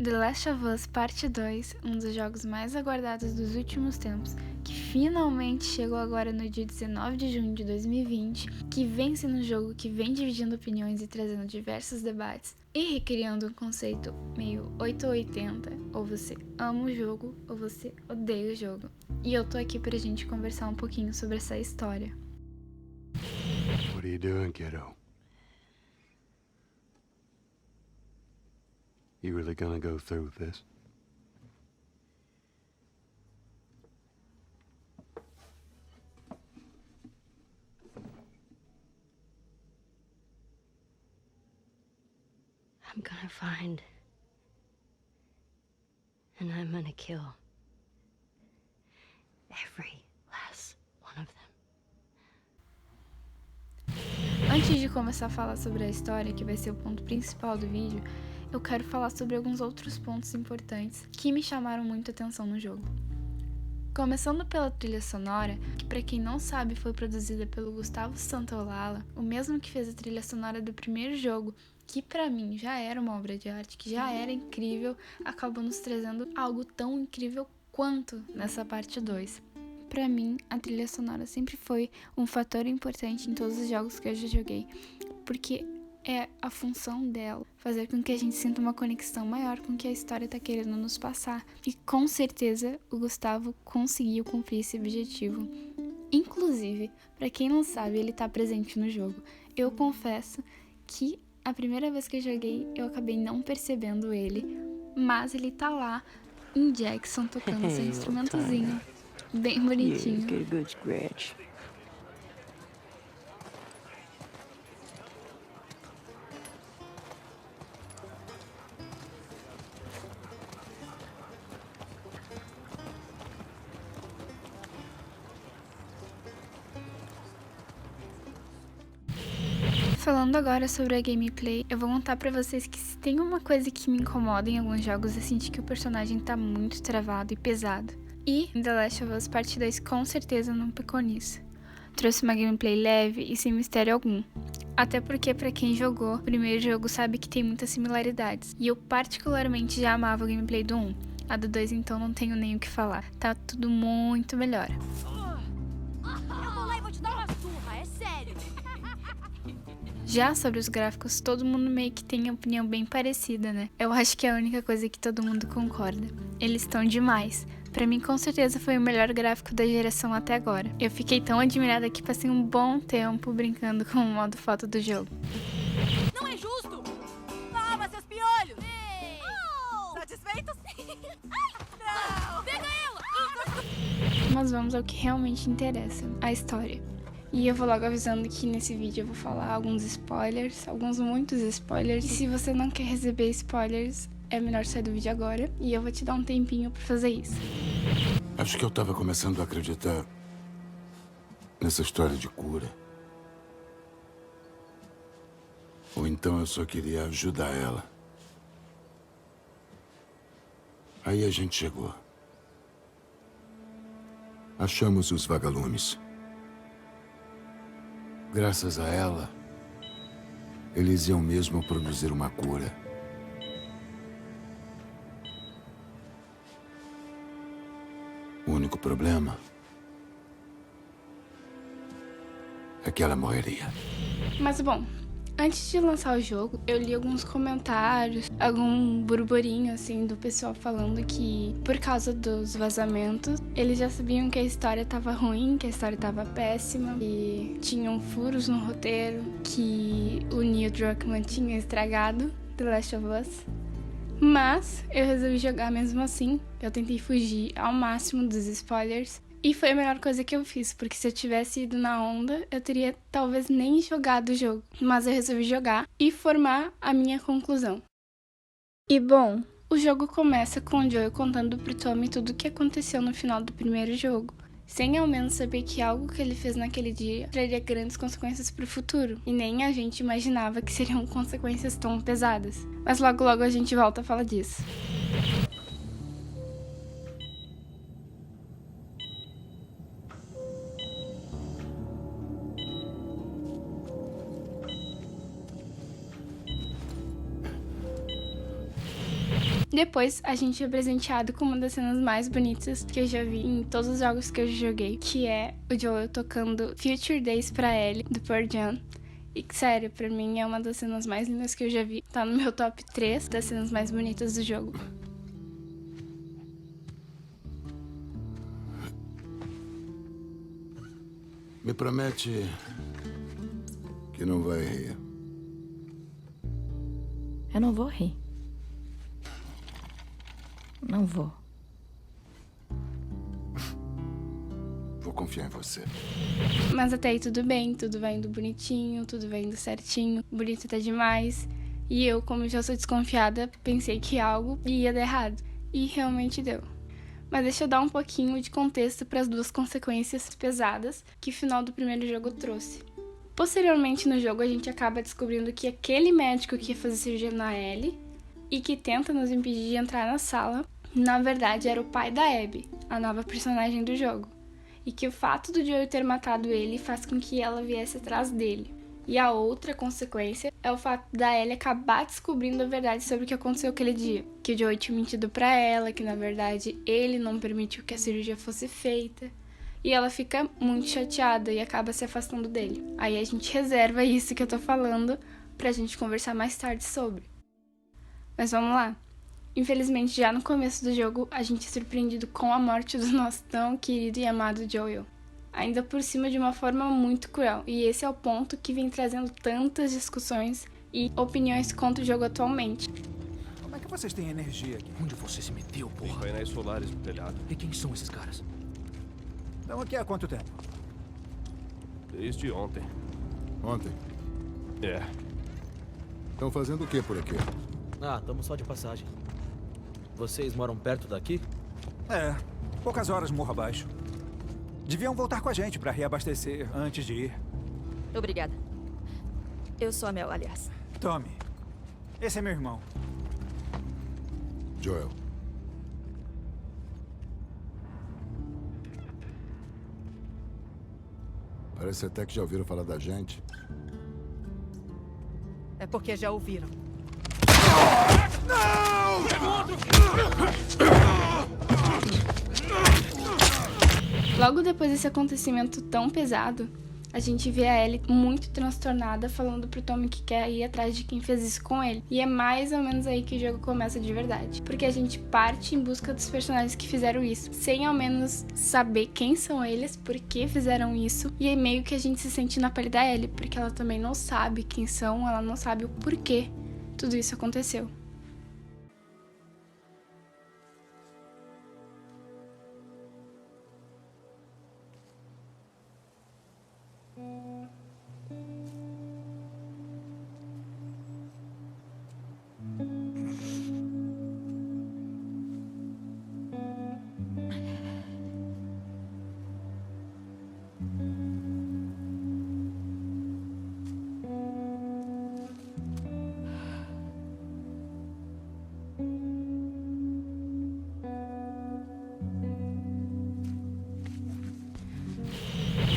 The Last of Us Parte 2, um dos jogos mais aguardados dos últimos tempos, que finalmente chegou agora no dia 19 de junho de 2020, que vem sendo um jogo que vem dividindo opiniões e trazendo diversos debates e recriando um conceito meio 880, ou você ama o jogo ou você odeia o jogo. E eu tô aqui pra gente conversar um pouquinho sobre essa história. What are you doing, kiddo? You really gonna go through with this? I'm gonna find. And I'm gonna kill. Every last one of them. Antes de começar a falar sobre a história, que vai ser o ponto principal do vídeo, eu quero falar sobre alguns outros pontos importantes que me chamaram muito a atenção no jogo. Começando pela trilha sonora, que pra quem não sabe foi produzida pelo Gustavo Santaolalla, o mesmo que fez a trilha sonora do primeiro jogo, que pra mim já era uma obra de arte, que já era incrível, acabou nos trazendo algo tão incrível quanto nessa parte 2. Pra mim, a trilha sonora sempre foi um fator importante em todos os jogos que eu já joguei, porque é a função dela fazer com que a gente sinta uma conexão maior com o que a história tá querendo nos passar. E com certeza o Gustavo conseguiu cumprir esse objetivo. Inclusive, pra quem não sabe, ele tá presente no jogo. Eu confesso que a primeira vez que eu joguei, eu acabei não percebendo ele, mas ele tá lá em Jackson tocando seu instrumentozinho, bem bonitinho. Get a good scratch. Falando agora sobre a gameplay, eu vou contar pra vocês que se tem uma coisa que me incomoda em alguns jogos é sentir que o personagem tá muito travado e pesado. E The Last of Us Part 2 com certeza não pecou nisso. Trouxe uma gameplay leve e sem mistério algum. Até porque pra quem jogou o primeiro jogo sabe que tem muitas similaridades. E eu particularmente já amava a gameplay do 1. A do 2 então não tenho nem o que falar. Tá tudo muito melhor. Eu vou lá e vou te dar uma surra, é sério. Já sobre os gráficos, todo mundo meio que tem opinião bem parecida, né? Eu acho que é a única coisa que todo mundo concorda. Eles estão demais. Pra mim, com certeza, foi o melhor gráfico da geração até agora. Eu fiquei tão admirada que passei um bom tempo brincando com o modo foto do jogo. Não é justo! Toma, seus piolhos! Satisfeitos? Ai, não! Pega ela! Mas vamos ao que realmente interessa, a história. E eu vou logo avisando que nesse vídeo eu vou falar alguns spoilers, muitos spoilers. E se você não quer receber spoilers, é melhor sair do vídeo agora. E eu vou te dar um tempinho pra fazer isso. Acho que eu tava começando a acreditar nessa história de cura. Ou então eu só queria ajudar ela. Aí a gente chegou. Achamos os vagalumes. Graças a ela, eles iam mesmo produzir uma cura. O único problema é que ela morreria. Mas bom, antes de lançar o jogo, eu li alguns comentários, algum burburinho assim do pessoal falando que por causa dos vazamentos, eles já sabiam que a história tava ruim, que a história tava péssima, que tinham furos no roteiro, que o Neil Druckmann tinha estragado The Last of Us. Mas eu resolvi jogar mesmo assim. Eu tentei fugir ao máximo dos spoilers. E foi a melhor coisa que eu fiz, porque se eu tivesse ido na onda, eu teria talvez nem jogado o jogo. Mas eu resolvi jogar e formar a minha conclusão. E bom, o jogo começa com o Joel contando pro Tommy tudo o que aconteceu no final do primeiro jogo, sem ao menos saber que algo que ele fez naquele dia traria grandes consequências pro futuro. E nem a gente imaginava que seriam consequências tão pesadas. Mas logo logo a gente volta a falar disso. Depois, a gente é presenteado com uma das cenas mais bonitas que eu já vi em todos os jogos que eu já joguei, que é o Joel tocando Future Days pra Ellie, do Pearl Jam. E, sério, pra mim é uma das cenas mais lindas que eu já vi. Tá no meu top 3 das cenas mais bonitas do jogo. Me promete que não vai rir. Eu não vou rir. Não vou. Vou confiar em você. Mas até aí tudo bem, tudo vai indo bonitinho, tudo vai indo certinho, bonito até demais. E eu, como já sou desconfiada, pensei que algo ia dar errado. E realmente deu. Mas deixa eu dar um pouquinho de contexto para as duas consequências pesadas que o final do primeiro jogo trouxe. Posteriormente no jogo a gente acaba descobrindo que aquele médico que ia fazer cirurgia na Ellie e que tenta nos impedir de entrar na sala, na verdade era o pai da Abby, a nova personagem do jogo. E que o fato do Joel ter matado ele faz com que ela viesse atrás dele. E a outra consequência é o fato da Ellie acabar descobrindo a verdade sobre o que aconteceu aquele dia. Que o Joel tinha mentido pra ela, que na verdade ele não permitiu que a cirurgia fosse feita. E ela fica muito chateada e acaba se afastando dele. Aí a gente reserva isso que eu tô falando pra gente conversar mais tarde sobre. Mas vamos lá. Infelizmente, já no começo do jogo, a gente é surpreendido com a morte do nosso tão querido e amado Joel. Ainda por cima de uma forma muito cruel. E esse é o ponto que vem trazendo tantas discussões e opiniões contra o jogo atualmente. Como é que vocês têm energia aqui? Onde você se meteu, Tem porra? painéis solares no telhado. E quem são esses caras? Estão aqui há quanto tempo? Desde ontem. Ontem. É. Estão fazendo o que por aqui? Ah, estamos só de passagem. Vocês moram perto daqui? É, poucas horas morro abaixo. Deviam voltar com a gente pra reabastecer antes de ir. Obrigada. Eu sou a Mel, aliás. Tommy, esse é meu irmão. Joel. Parece até que já ouviram falar da gente. É porque já ouviram. Logo depois desse acontecimento tão pesado, a gente vê a Ellie muito transtornada falando pro Tommy que quer ir atrás de quem fez isso com ele. E é mais ou menos aí que o jogo começa de verdade. Porque a gente parte em busca dos personagens que fizeram isso, sem ao menos saber quem são eles, por que fizeram isso. E é meio que a gente se sente na pele da Ellie, porque ela também não sabe quem são, ela não sabe o porquê tudo isso aconteceu.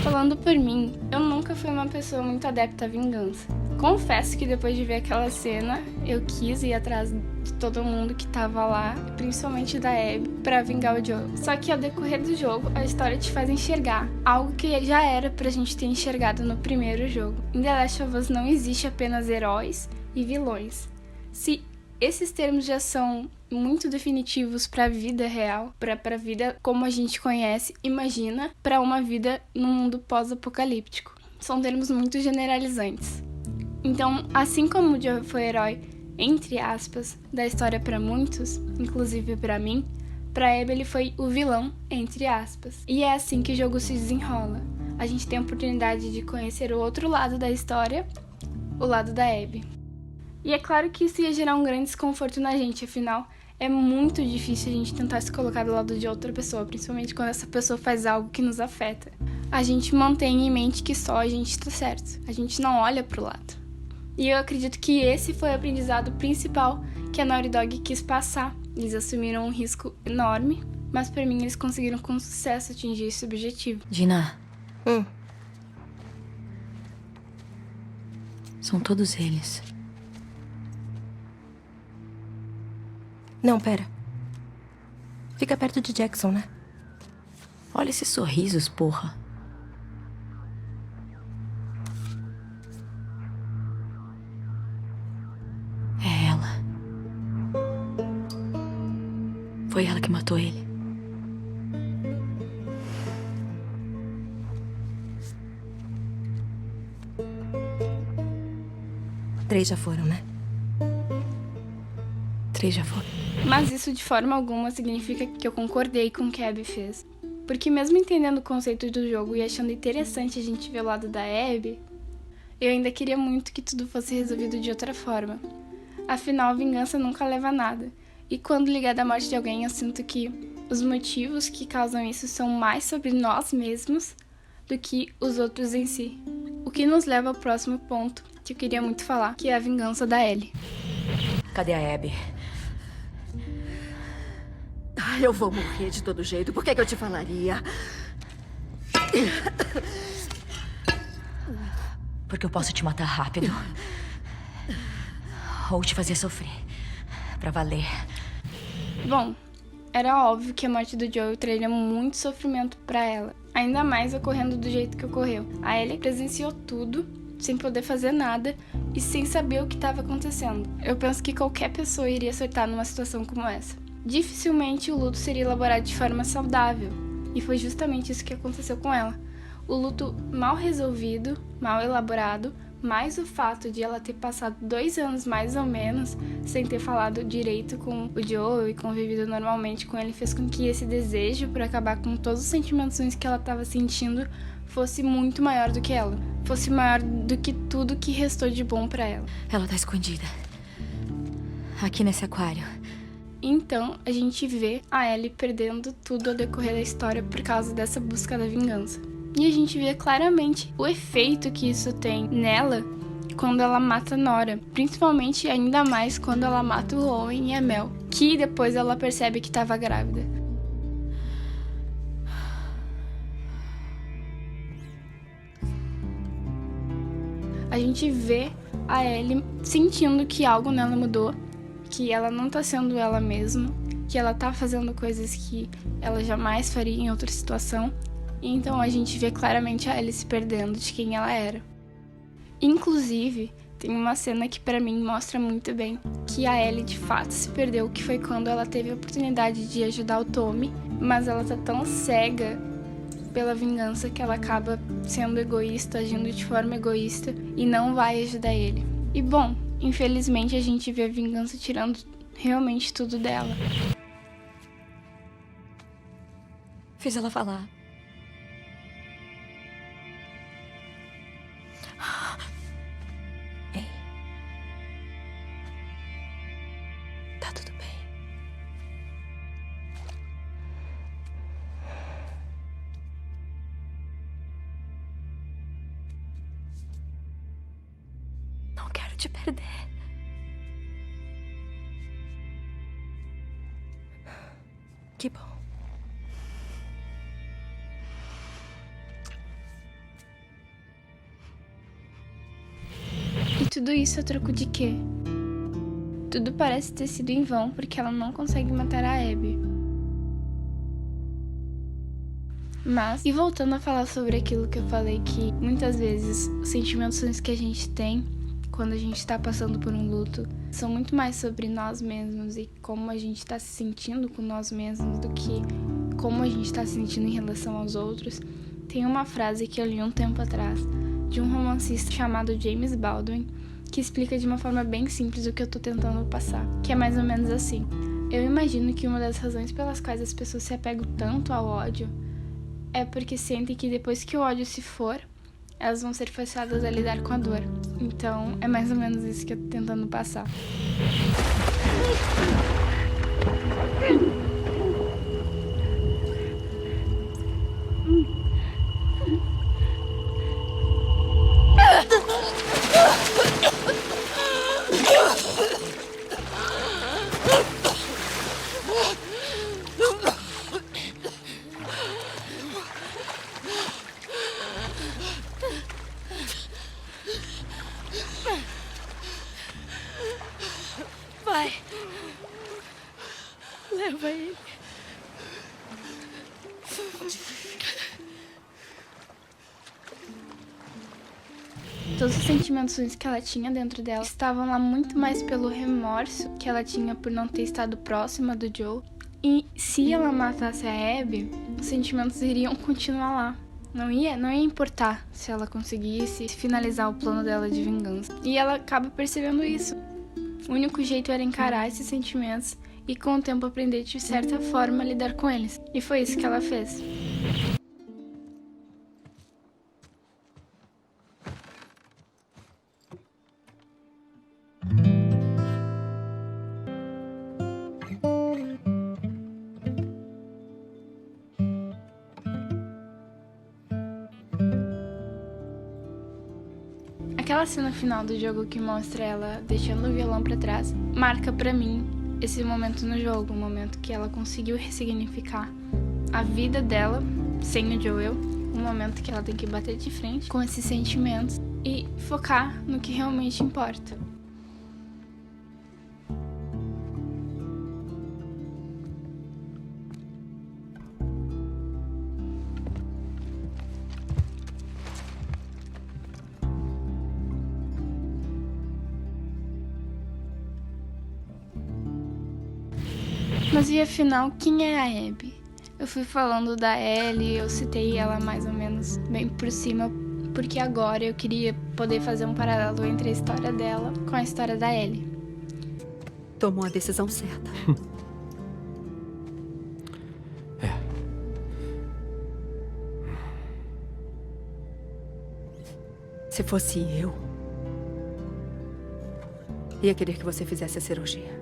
Falando por mim, eu nunca fui uma pessoa muito adepta à vingança. Confesso que depois de ver aquela cena, eu quis ir atrás de todo mundo que tava lá, principalmente da Abby, pra vingar o Joel. Só que ao decorrer do jogo, a história te faz enxergar algo que já era pra gente ter enxergado no primeiro jogo. Em The Last of Us não existe apenas heróis e vilões. Se esses termos já são muito definitivos para a vida real, para a vida como a gente conhece, imagina para uma vida num mundo pós-apocalíptico. São termos muito generalizantes. Então, assim como o Joel foi herói, entre aspas, da história para muitos, inclusive para mim, para Abby ele foi o vilão, entre aspas. E é assim que o jogo se desenrola. A gente tem a oportunidade de conhecer o outro lado da história, o lado da Abby. E é claro que isso ia gerar um grande desconforto na gente, afinal, é muito difícil a gente tentar se colocar do lado de outra pessoa, principalmente quando essa pessoa faz algo que nos afeta. A gente mantém em mente que só a gente tá certo, a gente não olha pro lado. E eu acredito que esse foi o aprendizado principal que a Naughty Dog quis passar. Eles assumiram um risco enorme, mas pra mim eles conseguiram com sucesso atingir esse objetivo. Gina. São todos eles. Não, pera. Fica perto de Jackson, né? Olha esses sorrisos, porra. É ela. Foi ela que matou ele. Três já foram, né? 3 já foram. Mas isso de forma alguma significa que eu concordei com o que a Abby fez. Porque mesmo entendendo o conceito do jogo e achando interessante a gente ver o lado da Abby, eu ainda queria muito que tudo fosse resolvido de outra forma. Afinal, a vingança nunca leva a nada. E quando ligada à morte de alguém, eu sinto que os motivos que causam isso são mais sobre nós mesmos do que os outros em si. O que nos leva ao próximo ponto que eu queria muito falar, que é a vingança da Ellie. Cadê a Abby? Eu vou morrer de todo jeito. Por que eu te falaria? Porque eu posso te matar rápido. Ou te fazer sofrer. Pra valer. Bom, era óbvio que a morte do Joel traria muito sofrimento pra ela. Ainda mais ocorrendo do jeito que ocorreu. A Ellie presenciou tudo, sem poder fazer nada e sem saber o que estava acontecendo. Eu penso que qualquer pessoa iria acertar numa situação como essa. Dificilmente o luto seria elaborado de forma saudável. E foi justamente isso que aconteceu com ela. O luto mal resolvido, mal elaborado, mais o fato de ela ter passado 2 anos mais ou menos sem ter falado direito com o Joel e convivido normalmente com ele, fez com que esse desejo por acabar com todos os sentimentos que ela estava sentindo fosse muito maior do que ela. Fosse maior do que tudo que restou de bom pra ela. Ela tá escondida. Aqui nesse aquário. Então, a gente vê a Ellie perdendo tudo ao decorrer da história por causa dessa busca da vingança. E a gente vê claramente o efeito que isso tem nela quando ela mata Nora. Principalmente, ainda mais, quando ela mata o Owen e a Mel. Que depois ela percebe que estava grávida. A gente vê a Ellie sentindo que algo nela mudou, que ela não tá sendo ela mesma, que ela tá fazendo coisas que ela jamais faria em outra situação. E então a gente vê claramente a Ellie se perdendo de quem ela era. Inclusive, tem uma cena que pra mim mostra muito bem que a Ellie de fato se perdeu, que foi quando ela teve a oportunidade de ajudar o Tommy, mas ela tá tão cega pela vingança que ela acaba sendo egoísta, agindo de forma egoísta e não vai ajudar ele. E bom, infelizmente a gente vê a vingança tirando realmente tudo dela. Fiz ela falar. Ei. Tá tudo bem. Não quero te perder. Que bom. E tudo isso a troco de quê? Tudo parece ter sido em vão porque ela não consegue matar a Abby. Mas, e voltando a falar sobre aquilo que eu falei, que muitas vezes os sentimentos que a gente tem quando a gente tá passando por um luto são muito mais sobre nós mesmos e como a gente tá se sentindo com nós mesmos do que como a gente tá se sentindo em relação aos outros. Tem uma frase que eu li um tempo atrás de um romancista chamado James Baldwin que explica de uma forma bem simples o que eu tô tentando passar, que é mais ou menos assim: eu imagino que uma das razões pelas quais as pessoas se apegam tanto ao ódio é porque sentem que depois que o ódio se for, elas vão ser forçadas a lidar com a dor. Então, é mais ou menos isso que eu tô tentando passar. Vai. Leva ele. Todos os sentimentos ruins que ela tinha dentro dela estavam lá muito mais pelo remorso que ela tinha por não ter estado próxima do Joel. E se ela matasse a Abby, os sentimentos iriam continuar lá. Não ia importar se ela conseguisse finalizar o plano dela de vingança. E ela acaba percebendo isso. O único jeito era encarar esses sentimentos e com o tempo aprender de certa forma a lidar com eles. E foi isso que ela fez. Aquela cena final do jogo que mostra ela deixando o violão pra trás marca pra mim esse momento no jogo, o momento que ela conseguiu ressignificar a vida dela sem o Joel, um momento que ela tem que bater de frente com esses sentimentos e focar no que realmente importa. Mas e afinal, quem é a Abby? Eu fui falando da Ellie, eu citei ela mais ou menos bem por cima, porque agora eu queria poder fazer um paralelo entre a história dela com a história da Ellie. Tomou a decisão certa. Se fosse eu, ia querer que você fizesse a cirurgia.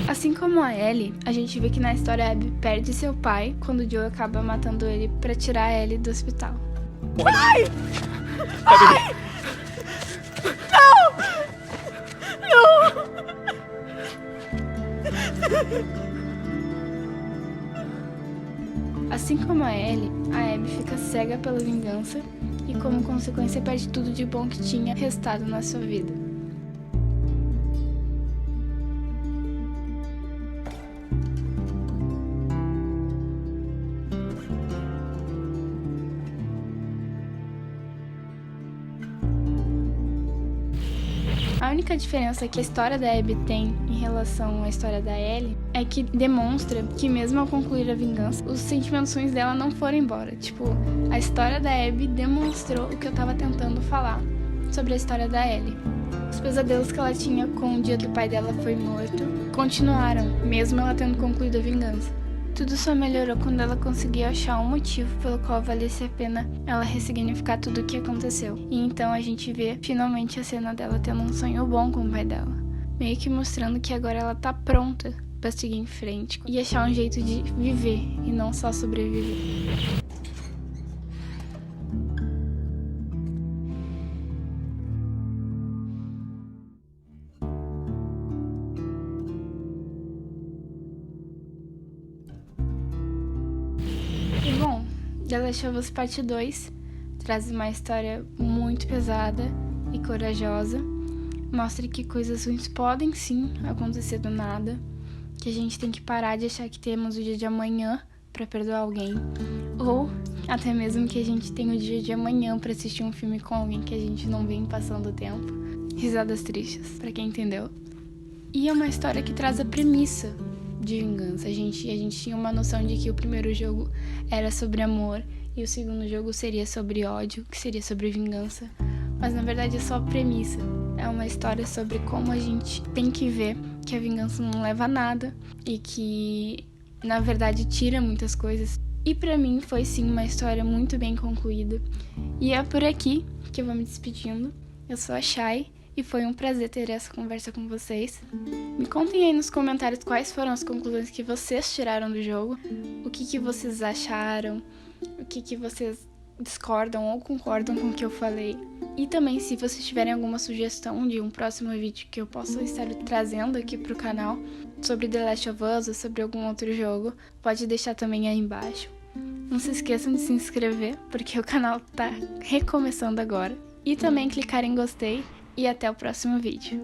Assim como a Ellie, a gente vê que na história a Abby perde seu pai quando o Joe acaba matando ele pra tirar a Ellie do hospital. Pai! Pai! Não! Não! Assim como a Ellie, a Abby fica cega pela vingança e como consequência perde tudo de bom que tinha restado na sua vida. A única diferença que a história da Abby tem em relação à história da Ellie é que demonstra que mesmo ao concluir a vingança, os sentimentos ruins dela não foram embora. Tipo, a história da Abby demonstrou o que eu tava tentando falar sobre a história da Ellie. Os pesadelos que ela tinha com o dia que o pai dela foi morto continuaram, mesmo ela tendo concluído a vingança. Tudo só melhorou quando ela conseguiu achar um motivo pelo qual valesse a pena ela ressignificar tudo o que aconteceu. E então a gente vê finalmente a cena dela tendo um sonho bom com o pai dela. Meio que mostrando que agora ela tá pronta pra seguir em frente e achar um jeito de viver e não só sobreviver. E bom, The Last of Us Parte 2 traz uma história muito pesada e corajosa. Mostra que coisas ruins podem sim acontecer do nada, que a gente tem que parar de achar que temos o dia de amanhã pra perdoar alguém, ou até mesmo que a gente tem o dia de amanhã pra assistir um filme com alguém que a gente não vem passando o tempo. Risadas tristes, pra quem entendeu. E é uma história que traz a premissa de vingança. A gente tinha uma noção de que o primeiro jogo era sobre amor e o segundo jogo seria sobre ódio, que seria sobre vingança. Mas na verdade é só a premissa. É uma história sobre como a gente tem que ver que a vingança não leva a nada e que, na verdade, tira muitas coisas. E pra mim foi sim uma história muito bem concluída. E é por aqui que eu vou me despedindo. Eu sou a Chay e foi um prazer ter essa conversa com vocês. Me contem aí nos comentários quais foram as conclusões que vocês tiraram do jogo, o que vocês acharam, o que vocês discordam ou concordam com o que eu falei. E também, se vocês tiverem alguma sugestão de um próximo vídeo que eu possa estar trazendo aqui pro canal sobre The Last of Us ou sobre algum outro jogo, pode deixar também aí embaixo. Não se esqueçam de se inscrever, porque o canal tá recomeçando agora. E também clicar em gostei e até o próximo vídeo.